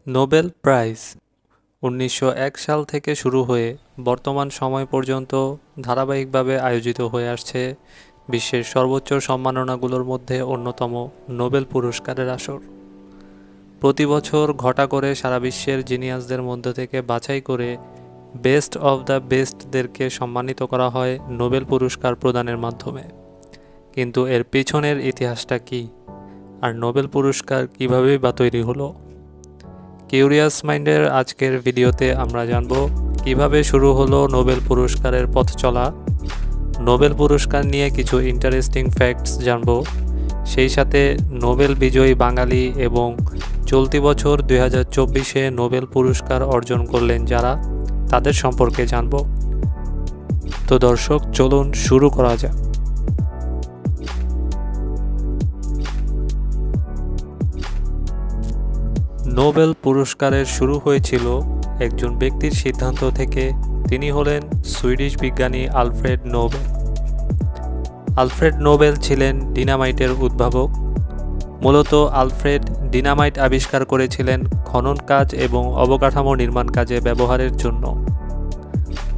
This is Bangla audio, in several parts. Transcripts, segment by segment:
নোবেল প্রাইজ ১৯০১ সাল থেকে শুরু হয়ে বর্তমান সময় পর্যন্ত ধারাবাহিকভাবে আয়োজিত হয়ে আসছে বিশ্বের সর্বোচ্চ সম্মাননাগুলোর মধ্যে অন্যতম নোবেল পুরস্কারের আসর। প্রতি বছর ঘটা করে সারা বিশ্বের জিনিয়াসদের মধ্যে থেকে বাছাই করে বেস্ট অব দ্য বেস্টদেরকে সম্মানিত করা হয় নোবেল পুরস্কার প্রদানের মাধ্যমে। কিন্তু এর পিছনের ইতিহাসটা কী, আর নোবেল পুরস্কার কীভাবেই বা তৈরি হলো? কিউরিয়াস মাইন্ডের আজকের ভিডিওতে আমরা জানব কিভাবে শুরু হলো নোবেল পুরস্কারের পথ চলা, নোবেল পুরস্কার নিয়ে কিছু ইন্টারেস্টিং ফ্যাক্টস জানব, সেই সাথে নোবেল বিজয়ী বাঙালি এবং চলতি বছর 2024-এ নোবেল পুরস্কার অর্জন করলেন যারা, তাদের সম্পর্কে জানব। তো দর্শক, চলুন শুরু করা যাক। নোবেল পুরস্কারের শুরু হয়েছিল একজন ব্যক্তির সিদ্ধান্ত থেকে। তিনি হলেন সুইডিশ বিজ্ঞানী আলফ্রেড নোবেল। আলফ্রেড নোবেল ছিলেন ডিনামাইটের উদ্ভাবক। মূলত আলফ্রেড ডিনামাইট আবিষ্কার করেছিলেন খনন কাজ এবং অবকাঠামো নির্মাণ কাজে ব্যবহারের জন্য।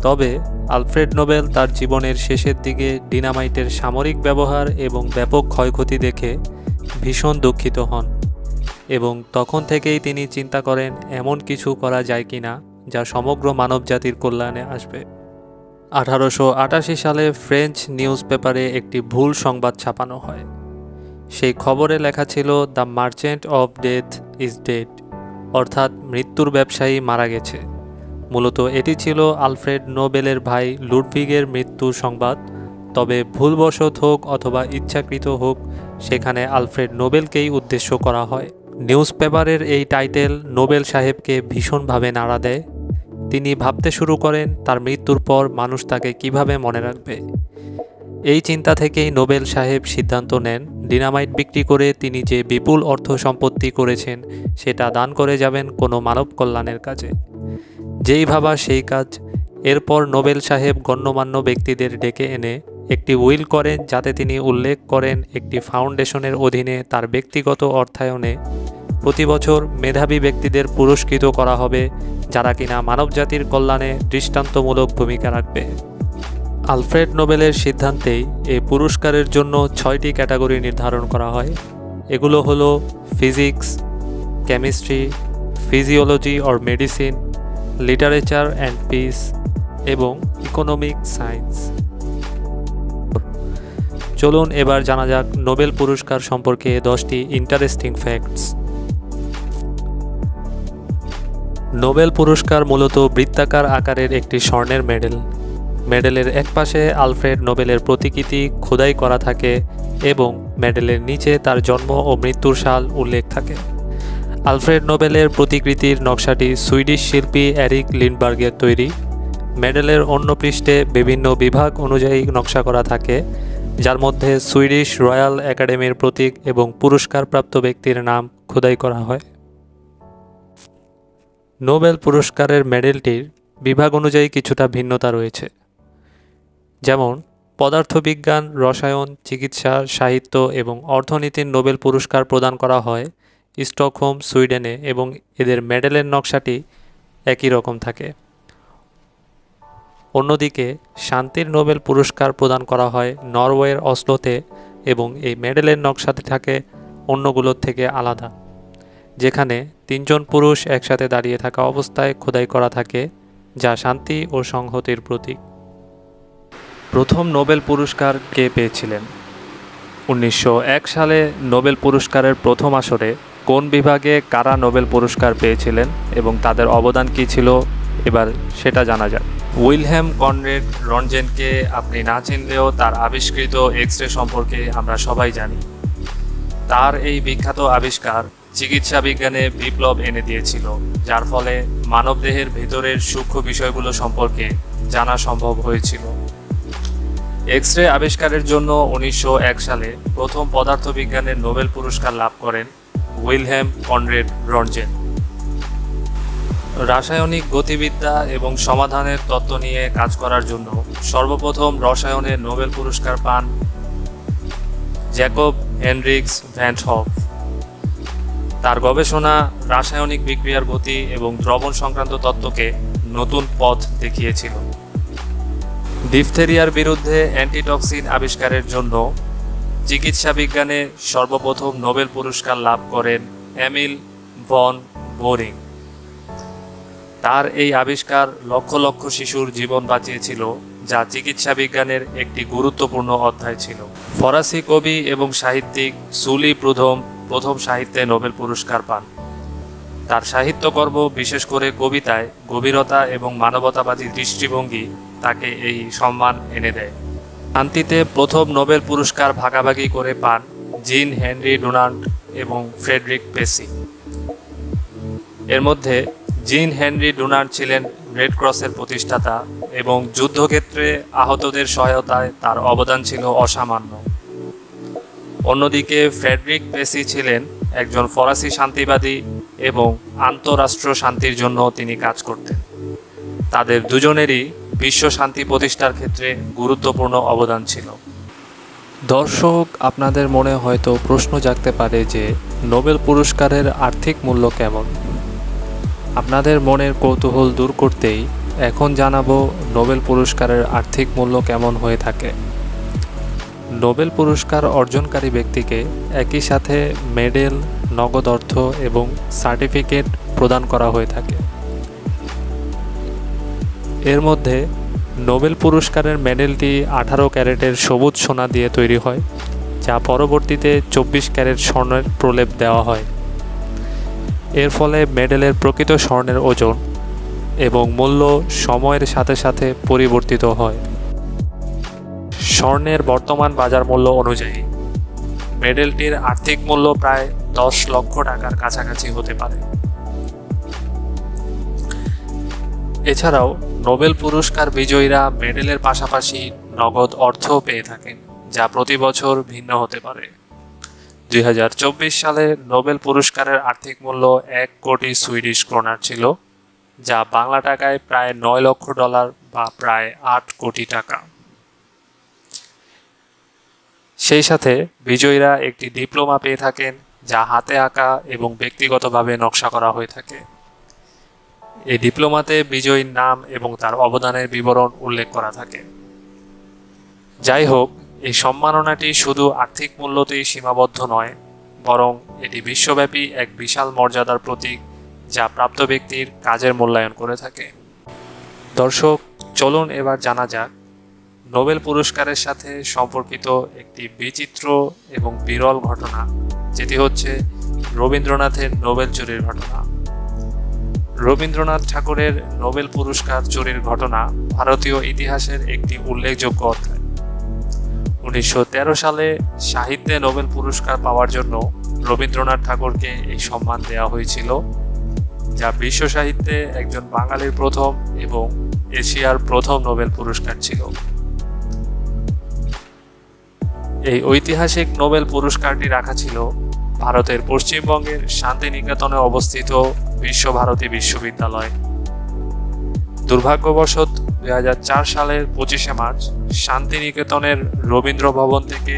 তবে আলফ্রেড নোবেল তার জীবনের শেষের দিকে ডিনামাইটের সামরিক ব্যবহার এবং ব্যাপক ক্ষয়ক্ষতি দেখে ভীষণ দুঃখিত হন এবং তখন থেকেই তিনি চিন্তা করেন এমন কিছু করা যায় কিনা যা সমগ্র মানবজাতির কল্যাণে আসবে। 1888 সালে ফ্রেঞ্চ নিউজ পেপারে একটি ভুল সংবাদ ছাপানো হয়। সেই খবরে লেখা ছিল the merchant of death is dead, অর্থাৎ মৃত্যুর ব্যবসায়ী মারা গেছে। মূলত এটি ছিল আলফ্রেড নোবেলের ভাই লুডভিগের মৃত্যুর সংবাদ। তবে ভুলবশত হোক অথবা ইচ্ছাকৃত হোক, সেখানে আলফ্রেড নোবেলকেই উদ্দেশ্য করা হয়। নিউজ পেপারের এই টাইটেল নোবেল সাহেবকে ভীষণভাবে নাড়া দেয়। তিনি ভাবতে শুরু করেন তার মৃত্যুর পর মানুষ তাকে কিভাবে মনে রাখবে। এই চিন্তা থেকেই নোবেল সাহেব সিদ্ধান্ত নেন ডিনামাইট বিক্রি করে তিনি যে বিপুল অর্থ সম্পত্তি করেছেন সেটা দান করে যাবেন কোনো মানব কল্যাণের কাজে। যেই ভাবা সেই কাজ। এরপর নোবেল সাহেব গণ্যমান্য ব্যক্তিদের ডেকে এনে একটি উইল করেন, যাতে তিনি উল্লেখ করেন একটি ফাউন্ডেশনের অধীনে তার ব্যক্তিগত অর্থায়নে প্রতি বছর মেধাবী ব্যক্তিদের পুরস্কৃত করা হবে যারা কিনা মানবজাতির কল্যাণে দৃষ্টান্তমূলক ভূমিকা রাখবে। আলফ্রেড নোবেলের সিদ্ধান্তেই এই পুরস্কারের জন্য 6টি ক্যাটাগরি নির্ধারণ করা হয়। এগুলো হলো physics, chemistry, physiology or medicine, literature and piece এবং ইকোনমিক সায়েন্স। চলুন এবার জানা যাক নোবেল পুরস্কার সম্পর্কে 10টি ইন্টারেস্টিং ফ্যাক্টস। নোবেল পুরস্কার মূলত বৃত্তাকার আকারের একটি স্বর্ণের মেডেল। মেডেলের একপাশে আলফ্রেড নোবেলের প্রতিকৃতি খোদাই করা থাকে এবং মেডেলের নিচে তার জন্ম ও মৃত্যুর সাল উল্লেখ থাকে। আলফ্রেড নোবেলের প্রতিকৃতির নকশাটি সুইডিশ শিল্পী এরিক লিন্ডবার্গের তৈরি। মেডেলের অন্য পৃষ্ঠে বিভিন্ন বিভাগ অনুযায়ী নকশা করা থাকে, যার মধ্যে সুইডিশ রয়্যাল একাডেমির প্রতীক এবং পুরস্কারপ্রাপ্ত ব্যক্তির নাম খোদাই করা হয়। নোবেল পুরস্কারের মেডেলটির বিভাগ অনুযায়ী কিছুটা ভিন্নতা রয়েছে। যেমন পদার্থবিজ্ঞান, রসায়ন, চিকিৎসা, সাহিত্য এবং অর্থনীতির নোবেল পুরস্কার প্রদান করা হয় স্টকহোম, সুইডেনে, এবং এদের মেডেলের নকশাটি একই রকম থাকে। অন্যদিকে শান্তির নোবেল পুরস্কার প্রদান করা হয় নরওয়ের অসলোতে এবং এই মেডেলের নকশাটি থাকে অন্যগুলোর থেকে আলাদা, যেখানে 3জন পুরুষ একসাথে দাঁড়িয়ে থাকা অবস্থায় খোদাই করা থাকে, যা শান্তি ও সংহতির প্রতীক। প্রথম নোবেল পুরস্কার কে পেয়েছিলেন? 1901 সালে নোবেল পুরস্কারের প্রথম আসরে কোন বিভাগে কারা নোবেল পুরস্কার পেয়েছিলেন এবং তাদের অবদান কী ছিল, এবার সেটা জানা যাক। উইলহেম কনরেড রনজেনকে আপনি না চিনলেও তার আবিষ্কৃত এক্স-রে সম্পর্কে আমরা সবাই জানি। তার এই বিখ্যাত আবিষ্কার চিকিৎসা বিজ্ঞানে বিপ্লব এনে দিয়েছিল, যার ফলে মানবদেহের ভেতরের সূক্ষ্ম বিষয়গুলো সম্পর্কে জানা সম্ভব হয়েছিল। এক্স-রে আবিষ্কারের জন্য 1901 সালে প্রথম পদার্থবিজ্ঞানের নোবেল পুরস্কার লাভ করেন উইলহেম কনরেড রনজেন। রাসায়নিক গতিবিদ্যা এবং সমাধানের তত্ত্ব নিয়ে কাজ করার জন্য সর্বপ্রথম রসায়নে নোবেল পুরস্কার পান জ্যাকব হেনরিক্স ভ্যান হফ। তার গবেষণা রাসায়নিক বিক্রিয়ার গতি এবং দ্রবণ সংক্রান্ত তত্ত্বকে নতুন পথ দেখিয়েছিল। ডিফথেরিয়ার বিরুদ্ধে অ্যান্টিটক্সিন আবিষ্কারের জন্য চিকিৎসা বিজ্ঞানে সর্বপ্রথম নোবেল পুরস্কার লাভ করেন এমিল ভন বোরিং। তার এই আবিষ্কার লক্ষ লক্ষ শিশুর জীবন বাঁচিয়েছিল, যা চিকিৎসা বিজ্ঞানের একটি গুরুত্বপূর্ণ অধ্যায় ছিল। ফরাসি কবি এবং সাহিত্যিক সুলি প্রথম সাহিত্যে নোবেল পুরস্কার পান। তার সাহিত্যকর্ম, বিশেষ করে কবিতায় গভীরতা এবং মানবতাবাদী দৃষ্টিভঙ্গি তাকে এই সম্মান এনে দেয়। শান্তিতে প্রথম নোবেল পুরস্কার ভাগাভাগি করে পান জিন হেনরি ডুনান্ট এবং ফ্রেডরিক পেসি। এর মধ্যে জিন হেনরি ডুনান্ট ছিলেন রেড ক্রসের প্রতিষ্ঠাতা এবং যুদ্ধক্ষেত্রে আহতদের সহায়তায় তার অবদান ছিল অসামান্য। অন্যদিকে ফ্রেডরিক পেসি ছিলেন একজন ফরাসি শান্তিবাদী এবং আন্তঃরাষ্ট্র শান্তির জন্য তিনি কাজ করতেন। তাদের দুজনেরই বিশ্ব শান্তি প্রতিষ্ঠার ক্ষেত্রে গুরুত্বপূর্ণ অবদান ছিল। দর্শক, আপনাদের মনে হয়তো প্রশ্ন জাগতে পারে যে নোবেল পুরস্কারের আর্থিক মূল্য কেমন। আপনাদের মনের কৌতূহল দূর করতেই এখন জানাবো নোবেল পুরস্কারের আর্থিক মূল্য কেমন হয়ে থাকে। নোবেল পুরস্কার অর্জনকারী ব্যক্তিকে একই সাথে মেডেল, নগদ অর্থ এবং সার্টিফিকেট প্রদান করা হয়ে থাকে। এর মধ্যে নোবেল পুরস্কারের মেডেলটি 18 ক্যারেটের সবুজ সোনা দিয়ে তৈরি হয়, যা পরবর্তীতে 24 ক্যারেট স্বর্ণের প্রলেপ দেওয়া হয়। এর ফলে মেডেলের প্রকৃত স্বর্ণের ওজন এবং মূল্য সময়ের সাথে সাথে পরিবর্তিত হয়। স্বর্ণের বর্তমান বাজার মূল্য অনুযায়ী মেডেলটির আর্থিক মূল্য প্রায় 10 লক্ষ টাকার কাছাকাছি হতে পারে। এছাড়াও নোবেল পুরস্কার বিজয়ীরা মেডেলের পাশাপাশি নগদ অর্থও পেয়ে থাকেন, যা প্রতি বছর ভিন্ন হতে পারে। 2024 সালে নোবেল পুরস্কারের আর্থিক মূল্য 1 কোটি সুইডিশ ক্রোনার ছিল, যা বাংলা টাকায় প্রায় $9 লক্ষ বা প্রায় 8 কোটি টাকা। সেই সাথে বিজয়ীরা একটি ডিপ্লোমা পেয়ে থাকেন, যা হাতে আঁকা এবং ব্যক্তিগতভাবে নকশা করা হয়ে থাকে। এই ডিপ্লোমাতে বিজয়ীর নাম এবং তার অবদানের বিবরণ উল্লেখ করা থাকে। যাই হোক, এই সম্মাননাটি শুধু আর্থিক মূল্যতেই সীমাবদ্ধ নয়, বরং এটি বিশ্বব্যাপী এক বিশাল মর্যাদার প্রতীক, যা প্রাপ্ত ব্যক্তির কাজের মূল্যায়ন করে থাকে। দর্শক, চলুন এবার জানা যাক নোবেল পুরস্কারের সাথে সম্পর্কিত একটি বিচিত্র এবং বিরল ঘটনা, যেটি হচ্ছে রবীন্দ্রনাথের নোবেল চুরির ঘটনা। রবীন্দ্রনাথ ঠাকুরের নোবেল পুরস্কার চুরির ঘটনা ভারতীয় ইতিহাসের একটি উল্লেখযোগ্য অধ্যায়। 1913 সালে সাহিত্যে নোবেল পুরস্কার পাওয়ার জন্য রবীন্দ্রনাথ ঠাকুরকে এই সম্মান দেওয়া হয়েছিল, যা বিশ্ব সাহিত্যে একজন বাঙালির প্রথম এবং এশিয়ার প্রথম নোবেল পুরস্কার ছিল। এই ঐতিহাসিক নোবেল পুরস্কারটি রাখা ছিল ভারতের পশ্চিমবঙ্গের শান্তিনিকেতনে অবস্থিত বিশ্বভারতী বিশ্ববিদ্যালয়। দুর্ভাগ্যবশত 2004 সালের 25শে মার্চ শান্তিনিকেতনের রবীন্দ্র ভবন থেকে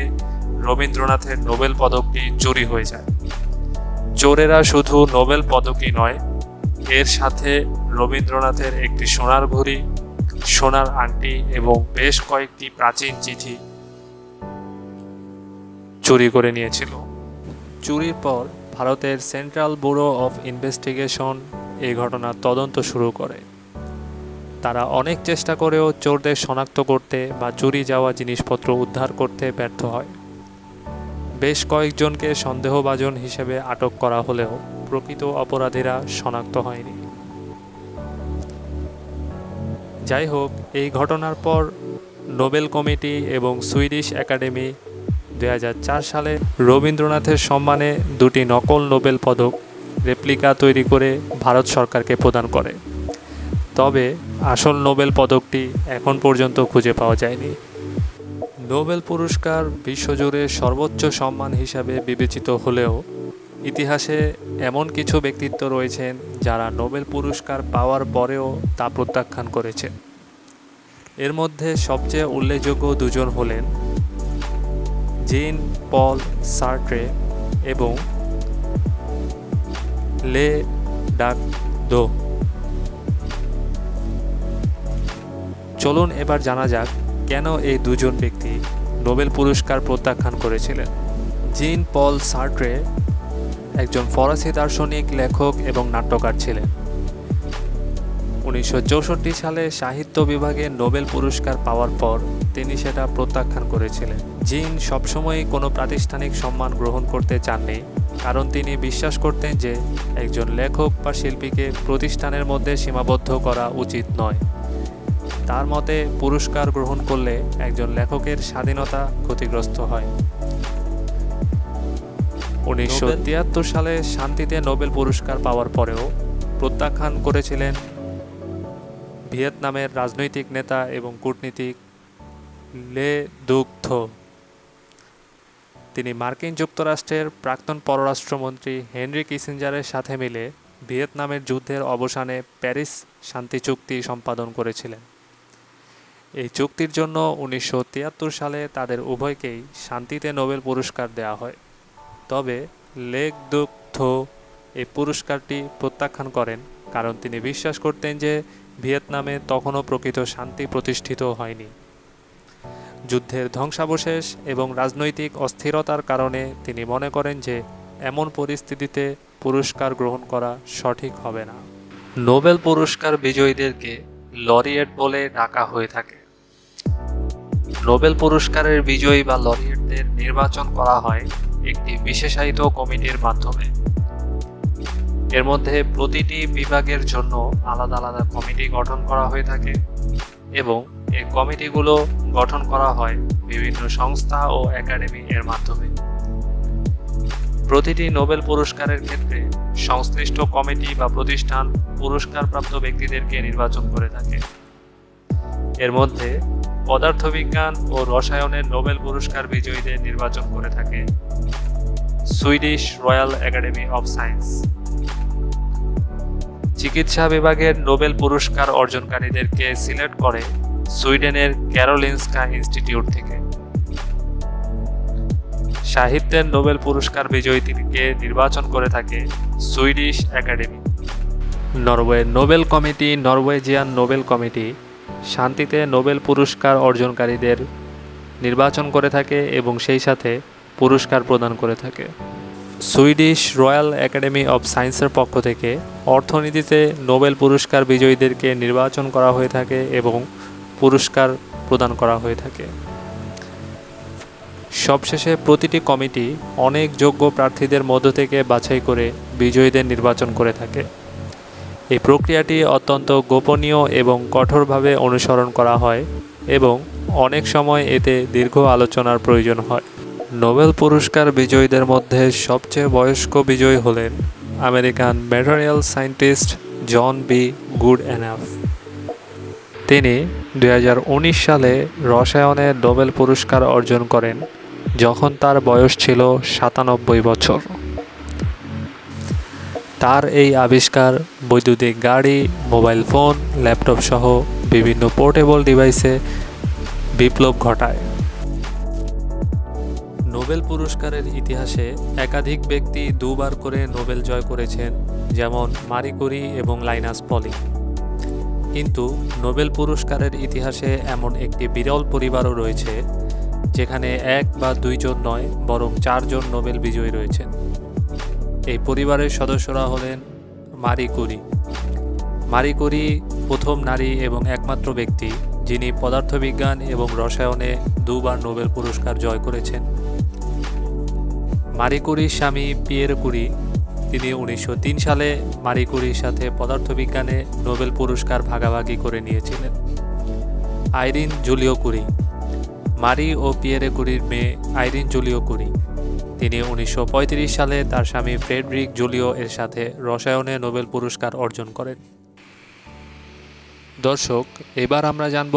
রবীন্দ্রনাথের নোবেল পদকটি চুরি হয়ে যায়। চোরেরা শুধু নোবেল পদকই নয়, এর সাথে রবীন্দ্রনাথের একটি সোনার ঘড়ি, সোনার আংটি এবং বেশ কয়েকটি প্রাচীন চিঠি চুরি করে নিয়েছিল। চুরির পর ভারতের সেন্ট্রাল ব্যুরো অফ ইনভেস্টিগেশন এই ঘটনার তদন্ত শুরু করে। তারা অনেক চেষ্টা করেও চোরদের শনাক্ত করতে বা চুরি যাওয়া জিনিসপত্র উদ্ধার করতে ব্যর্থ হয়। বেশ কয়েকজনকে সন্দেহভাজন হিসেবে আটক করা হলেও প্রকৃত অপরাধীরা শনাক্ত হয়নি। যাই হোক, এই ঘটনার পর নোবেল কমিটি এবং সুইডিশ একাডেমি 2004 সালে রবীন্দ্রনাথের সম্মানে 2টি নকল নোবেল পদক রেপ্লিকা তৈরি করে ভারত সরকারকে প্রদান করে। তবে আসল নোবেল পদকটি এখন পর্যন্ত খুঁজে পাওয়া যায়নি। নোবেল পুরস্কার বিশ্বজুড়ে সর্বোচ্চ সম্মান হিসাবে বিবেচিত হলেও ইতিহাসে এমন কিছু ব্যক্তিত্ব রয়েছেন যারা নোবেল পুরস্কার পাওয়ার পরেও তা প্রত্যাখ্যান করেছেন। এর মধ্যে সবচেয়ে উল্লেখযোগ্য দুজন হলেন জিন পল সার্ট্রে এবং লে ডাক দো। চলুন এবার জানা যাক কেন এই দুজন ব্যক্তি নোবেল পুরস্কার প্রত্যাখ্যান করেছিলেন। জিন পল সার্ট্রে একজন ফরাসি দার্শনিক, লেখক এবং নাট্যকার ছিলেন। 1964 সালে সাহিত্য বিভাগে নোবেল পুরস্কার পাওয়ার পর তিনি সেটা প্রত্যাখ্যান করেছিলেন। জিন সবসময়ই কোনো প্রাতিষ্ঠানিক সম্মান গ্রহণ করতে চাননি, কারণ তিনি বিশ্বাস করতেন যে একজন লেখক বা শিল্পীকে প্রতিষ্ঠানের মধ্যে সীমাবদ্ধ করা উচিত নয়। তার মতে পুরস্কার গ্রহণ করলে একজন লেখকের স্বাধীনতা ক্ষতিগ্রস্ত হয়। 1973 সালে শান্তিতে নোবেল পুরস্কার পাওয়ার পরেও প্রত্যাখ্যান করেছিলেন ভিয়েতনামের রাজনৈতিক নেতা এবং কূটনীতিক লে দুক থো। তিনি মার্কিন যুক্তরাষ্ট্রের প্রাক্তন পররাষ্ট্রমন্ত্রী হেনরি কিসিঞ্জারের সাথে মিলে ভিয়েতনামের যুদ্ধের অবসানে প্যারিস শান্তি চুক্তি সম্পাদন করেছিলেন। এই চুক্তির জন্য 1973 সালে তাদের উভয়কেই শান্তিতে নোবেল পুরস্কার দেওয়া হয়। তবে লে দুক থো এই পুরস্কারটি প্রত্যাখ্যান করেন, কারণ তিনি বিশ্বাস করতেন যে ভিয়েতনামে তখনও প্রকৃত শান্তি প্রতিষ্ঠিত হয়নি। যুদ্ধের ধ্বংসাবশেষ এবং রাজনৈতিক অস্থিরতার কারণে তিনি মনে করেন যে এমন পরিস্থিতিতে পুরস্কার গ্রহণ করা সঠিক হবে না। নোবেল পুরস্কার বিজয়ীদেরকে লরিয়েট বলে ডাকা হয়ে থাকে। নোবেল পুরস্কারের বিজয়ী বা লরিয়েটদের নির্বাচন করা হয় একটি বিশেষায়িত কমিটির মাধ্যমে। এর মধ্যে প্রতিটি বিভাগের জন্য আলাদা আলাদা কমিটি গঠন করা হয়ে থাকে এবং এই কমিটিগুলো গঠন করা হয় বিভিন্ন সংস্থা ও একাডেমি এর মাধ্যমে। প্রতিটি নোবেল পুরস্কারের ক্ষেত্রে সংশ্লিষ্ট কমিটি বা প্রতিষ্ঠান পুরস্কারপ্রাপ্ত ব্যক্তিদেরকে নির্বাচন করে থাকে। এর মধ্যে পদার্থবিজ্ঞান ও রসায়নের নোবেল পুরস্কার বিজয়ীদের নির্বাচন করে থাকে Swedish royal academy of science. চিকিৎসা বিভাগের নোবেল পুরস্কার অর্জনকারীদেরকে সিলেক্ট করে সুইডেনের ক্যারোলিনস্কা ইনস্টিটিউট থেকে। সাহিত্যের নোবেল পুরস্কার বিজয়ীদেরকে নির্বাচন করে থাকে সুইডিশ একাডেমি। নরওয়ের Nobel committee, Norwegian Nobel committee শান্তিতে নোবেল পুরস্কার অর্জনকারীদের নির্বাচন করে থাকে এবং সেই সাথে পুরস্কার প্রদান করে থাকে। সুইডিশ রয়্যাল একাডেমি অব সায়েন্সের পক্ষ থেকে অর্থনীতিতে নোবেল পুরস্কার বিজয়ীদেরকে নির্বাচন করা হয়ে থাকে এবং পুরস্কার প্রদান করা হয়ে থাকে। সবশেষে প্রতিটি কমিটি অনেক যোগ্য প্রার্থীদের মধ্য থেকে বাছাই করে বিজয়ীদের নির্বাচন করে থাকে। এই প্রক্রিয়াটি অত্যন্ত গোপনীয় এবং কঠোরভাবে অনুসরণ করা হয় এবং অনেক সময় এতে দীর্ঘ আলোচনার প্রয়োজন হয়। নোবেল পুরস্কার বিজয়ীদের মধ্যে সবচেয়ে বয়স্ক বিজয়ী হলেন আমেরিকান ম্যাটেরিয়াল সায়েন্টিস্ট জন বি গুডএনাফ। তিনি 2019 সালে রসায়নে নোবেল পুরস্কার অর্জন করেন যখন তার বয়স ছিল 97 বছর। তার এই আবিষ্কার বৈদ্যুতিক গাড়ি, মোবাইল ফোন, ল্যাপটপ সহ বিভিন্ন পোর্টেবল ডিভাইসে বিপ্লব ঘটায়। নোবেল পুরস্কারের ইতিহাসে একাধিক ব্যক্তি দুবার করে নোবেল জয় করেছেন, যেমন মারি ক্যুরি এবং লাইনাস পলি। কিন্তু নোবেল পুরস্কারের ইতিহাসে এমন একটি বিরল পরিবারও রয়েছে যেখানে এক বা দুইজন নয়, বরং 4 জন নোবেল বিজয়ী রয়েছেন। এই পরিবারের সদস্যরা হলেন মারি ক্যুরি। মারি ক্যুরি প্রথম নারী এবং একমাত্র ব্যক্তি যিনি পদার্থবিজ্ঞান এবং রসায়নে 2 বার নোবেল পুরস্কার জয় করেছেন। মারি ক্যুরির স্বামী পিয়ের ক্যুরি, তিনি 1903 সালে মারি ক্যুরির সাথে পদার্থবিজ্ঞানে নোবেল পুরস্কার ভাগাভাগি করে নিয়েছিলেন। আইরিন জুলিও ক্যুরি, মারি ও পিয়েরে ক্যুরির মেয়ে আইরিন জুলিও ক্যুরি, তিনি 1935 সালে তার স্বামী ফ্রেডরিক জুলিও এর সাথে রসায়নে নোবেল পুরস্কার অর্জন করেন। দর্শক, এবার আমরা জানব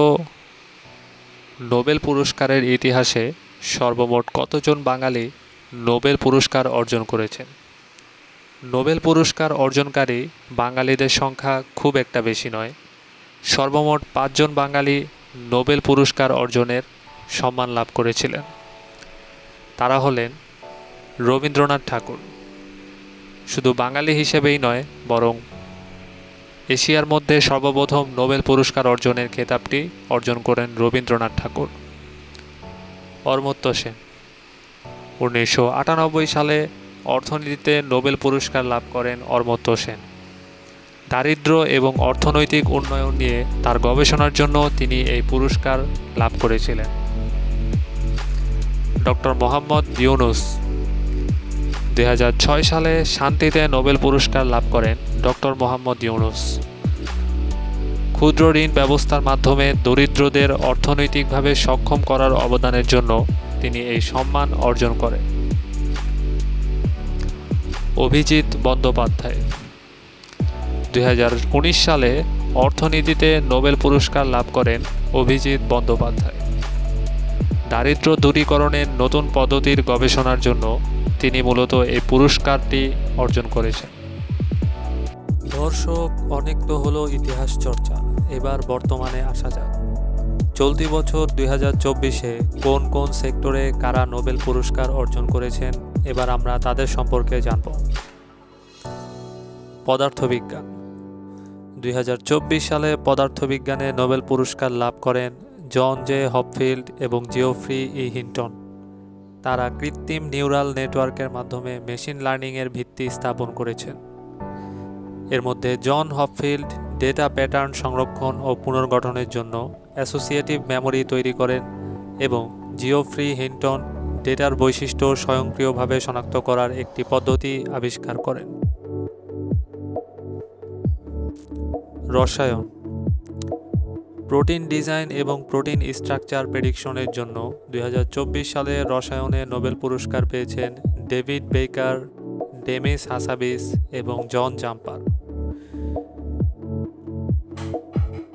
নোবেল পুরস্কারের ইতিহাসে সর্বমোট কতজন বাঙালি নোবেল পুরস্কার অর্জন করেছেন। নোবেল পুরস্কার অর্জনকারী বাঙালিদের সংখ্যা খুব একটা বেশি নয়। সর্বমোট 5 জন বাঙালি নোবেল পুরস্কার অর্জনের সম্মান লাভ করেছিলেন। তারা হলেন রবীন্দ্রনাথ ঠাকুর, শুধু বাঙালি হিসেবেই নয়, বরং এশিয়ার মধ্যে সর্বপ্রথম নোবেল পুরস্কার অর্জনের খেতাবটি অর্জন করেন রবীন্দ্রনাথ ঠাকুর। অমর্ত্য সেন 1998 সালে অর্থনীতিতে নোবেল পুরস্কার লাভ করেন অমর্ত্য সেন। দারিদ্র্য এবং অর্থনৈতিক উন্নয়ন নিয়ে তার গবেষণার জন্য তিনি এই পুরস্কার লাভ করেছিলেন। ডক্টর মোহাম্মদ ইউনুস 2006 সালে শান্তিতে নোবেল পুরস্কার লাভ করেন ডক্টর মোহাম্মদ ইউনুস। ক্ষুদ্র ঋণ ব্যবস্থার মাধ্যমে দরিদ্রদের অর্থনৈতিকভাবে সক্ষম করার অবদানের জন্য তিনি এই সম্মান অর্জন করেন। অভিজিৎ বন্দ্যোপাধ্যায় 2019 সালে অর্থনীতিতে নোবেল পুরস্কার লাভ করেন অভিজিৎ বন্দ্যোপাধ্যায়। দারিদ্র্য দূরীকরণের নতুন পদ্ধতির গবেষণার জন্য তিনি মূলত এই পুরস্কারটি অর্জন করেছেন। দর্শক, অনেক তো হলো ইতিহাস চর্চা, এবার বর্তমানে আসা যাক। চলতি বছর 2024-এ কোন কোন সেক্টরে কারা নোবেল পুরস্কার অর্জন করেছেন, এবার আমরা তাদের সম্পর্কে জানব। পদার্থবিজ্ঞান 2024 সালে পদার্থবিজ্ঞানে নোবেল পুরস্কার লাভ করেন জন জে হপফিল্ড এবং জিওফ্রি ই হিন্টন। তারা কৃত্রিম নিউরাল নেটওয়ার্কের মাধ্যমে মেশিন লার্নিংয়ের ভিত্তি স্থাপন করেছেন। এর মধ্যে জন হপফিল্ড ডেটা প্যাটার্ন সংরক্ষণ ও পুনর্গঠনের জন্য অ্যাসোসিয়েটিভ মেমোরি তৈরি করেন এবং জিওফ্রি হিন্টন ডেটার বৈশিষ্ট্য স্বয়ংক্রিয়ভাবে শনাক্ত করার একটি পদ্ধতি আবিষ্কার করেন। রসায়ন প্রোটিন ডিজাইন এবং প্রোটিন স্ট্রাকচার প্রেডিকশনের জন্য 2024 সালে রসায়নে নোবেল পুরস্কার পেয়েছেন ডেভিড বেকার, ডেমিস হাসাবিস এবং জন জাম্পার।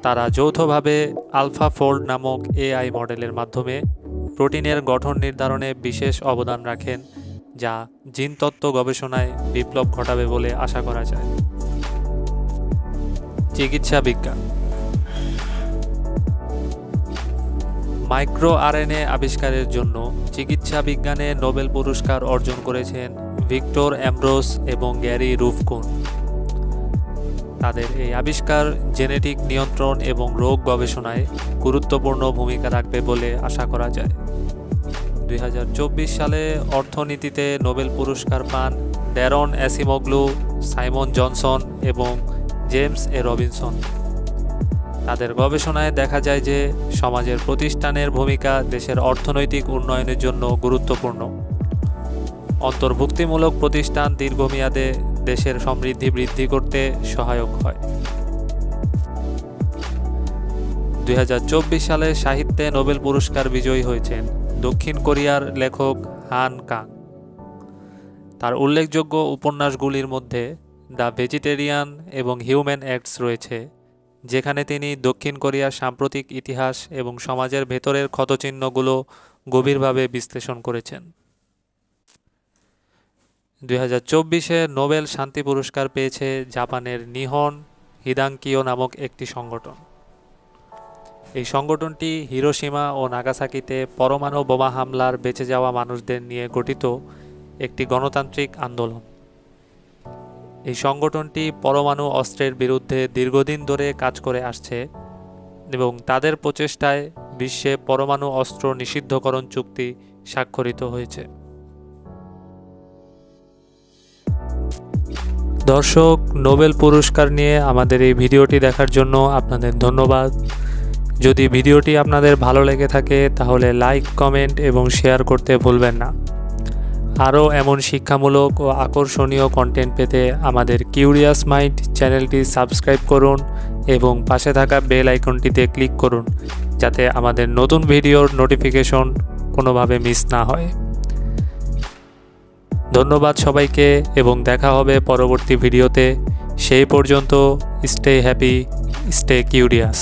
তারা যৌথভাবে আলফাফোল্ড নামক এআই মডেলের মাধ্যমে প্রোটিনের গঠন নির্ধারণে বিশেষ অবদান রাখেন, যা জিনতত্ত্ব গবেষণায় বিপ্লব ঘটাবে বলে আশা করা যায়। চিকিৎসা বিজ্ঞান মাইক্রো আরএনএ আবিষ্কারের জন্য চিকিৎসা বিজ্ঞানে নোবেল পুরস্কার অর্জন করেছেন ভিক্টর অ্যামব্রোস এবং গ্যারি রুফকুন। তাদের এই আবিষ্কার জেনেটিক নিয়ন্ত্রণ এবং রোগ গবেষণায় গুরুত্বপূর্ণ ভূমিকা রাখবে বলে আশা করা যায়। 2024 সালে অর্থনীতিতে নোবেল পুরস্কার পান ড্যারন অ্যাসিমোগ্লু, সাইমন জনসন এবং জেমস এ রবিনসন। তাদের গবেষণায় দেখা যায় যে সমাজের প্রতিষ্ঠানের ভূমিকা দেশের অর্থনৈতিক উন্নয়নের জন্য গুরুত্বপূর্ণ। অন্তর্ভুক্তিমূলক প্রতিষ্ঠান দীর্ঘমেয়াদে দেশের সমৃদ্ধি বৃদ্ধি করতে সহায়ক হয়। 2024 সালে সাহিত্যে নোবেল পুরস্কার বিজয়ী হয়েছেন দক্ষিণ কোরিয়ার লেখক হান কাং। তার উল্লেখযোগ্য উপন্যাসগুলির মধ্যে দ্য ভেজিটেরিয়ান এবং হিউম্যান অ্যাক্টস রয়েছে, যেখানে তিনি দক্ষিণ কোরিয়ার সাম্প্রতিক ইতিহাস এবং সমাজের ভেতরের ক্ষতচিহ্নগুলো গভীরভাবে বিশ্লেষণ করেছেন। 2024-এ নোবেল শান্তি পুরস্কার পেয়েছে জাপানের নিহন হিদাঙ্কিও নামক একটি সংগঠন। এই সংগঠনটি হিরোশিমা ও নাগাসাকিতে পরমাণু বোমা হামলার বেঁচে যাওয়া মানুষদের নিয়ে গঠিত একটি গণতান্ত্রিক আন্দোলন। এই সংগঠনটি পরমাণু অস্ত্রের বিরুদ্ধে দীর্ঘদিন ধরে কাজ করে আসছে এবং তাদের প্রচেষ্টায় বিশ্বে পরমাণু অস্ত্র নিষিদ্ধকরণ চুক্তি স্বাক্ষরিত হয়েছে। দর্শক, নোবেল পুরস্কার নিয়ে আমাদের এই ভিডিওটি দেখার জন্য আপনাদের ধন্যবাদ। যদি ভিডিওটি আপনাদের ভালো লেগে থাকে তাহলে লাইক, কমেন্ট এবং শেয়ার করতে ভুলবেন না। আরও এমন শিক্ষামূলক ও আকর্ষণীয় কন্টেন্ট পেতে আমাদের কিউরিয়াস মাইন্ড চ্যানেলটি সাবস্ক্রাইব করুন এবং পাশে থাকা বেল আইকনটিতে ক্লিক করুন, যাতে আমাদের নতুন ভিডিওর নোটিফিকেশন কোনোভাবে মিস না হয়। ধন্যবাদ সবাইকে এবং দেখা হবে পরবর্তী ভিডিওতে। সেই পর্যন্ত স্টে হ্যাপি, স্টে কিউরিয়াস।